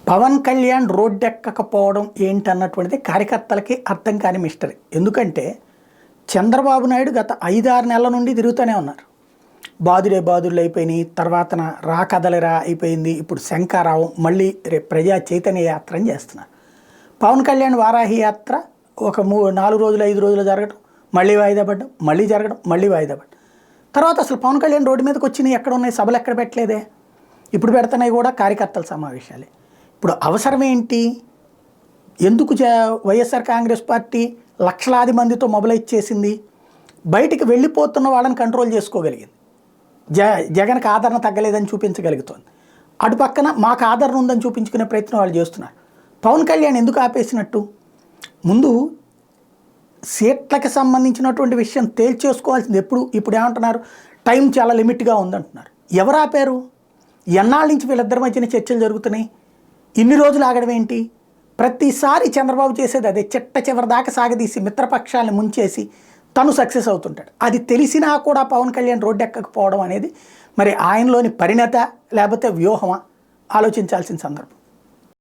పవన్ కళ్యాణ్ రోడ్డెక్కకపోవడం ఏంటన్నటువంటిది కార్యకర్తలకి అర్థం కాని మిస్టరీ. ఎందుకంటే చంద్రబాబు నాయుడు గత 5-6 నెలల నుండి తిరుగుతూనే ఉన్నారు. బాదుడులు అయిపోయినాయి, తర్వాత రా కదలిరా అయిపోయింది, ఇప్పుడు శంఖారావం, మళ్ళీ రేపు ప్రజా చైతన్య యాత్ర అని చేస్తున్నారు. పవన్ కళ్యాణ్ వారాహి యాత్ర ఒక 4 రోజులు 5 రోజులు జరగడం, మళ్ళీ వాయిదా పడ్డం, మళ్ళీ జరగడం, మళ్ళీ వాయిదా పడ్డం. తర్వాత అసలు పవన్ కళ్యాణ్ రోడ్డు మీదకి వచ్చినాయి ఎక్కడ ఉన్నాయి? సభలు ఎక్కడ పెట్టలేదే. ఇప్పుడు పెడుతున్నాయి కూడా కార్యకర్తల సమావేశాలే. ఇప్పుడు అవసరం ఏంటి? ఎందుకు వైఎస్ఆర్ కాంగ్రెస్ పార్టీ లక్షలాది మందితో మొబైలైజ్ చేసింది? బయటికి వెళ్ళిపోతున్న వాళ్ళని కంట్రోల్ చేసుకోగలిగింది. జగన్కి ఆదరణ తగ్గలేదని చూపించగలుగుతోంది. అటు పక్కన మాకు ఆదరణ ఉందని చూపించుకునే ప్రయత్నం వాళ్ళు చేస్తున్నారు. పవన్ కళ్యాణ్ ఎందుకు ఆపేసినట్టు? ముందు సీట్లకు సంబంధించినటువంటి విషయం తేల్చేసుకోవాల్సింది ఎప్పుడు. ఇప్పుడు ఏమంటున్నారు? టైం చాలా లిమిట్గా ఉందంటున్నారు. ఎవరు ఆపారు? ఎన్నాళ్ళ నుంచి వీళ్ళిద్దరి మధ్యన చర్చలు జరుగుతున్నాయి? ఇన్ని రోజులు ఆగడం ఏంటి? ప్రతిసారి చంద్రబాబు చేసేది అదే, చిట్ట చివరి దాకా సాగదీసి మిత్రపక్షాలను ముంచేసి తను సక్సెస్ అవుతుంటాడు. అది తెలిసినా కూడా పవన్ కళ్యాణ్ రోడ్డు ఎక్కకపోవడం అనేది మరి ఆయనలోని పరిణత లేకపోతే వ్యూహమా ఆలోచించాల్సిన సందర్భం.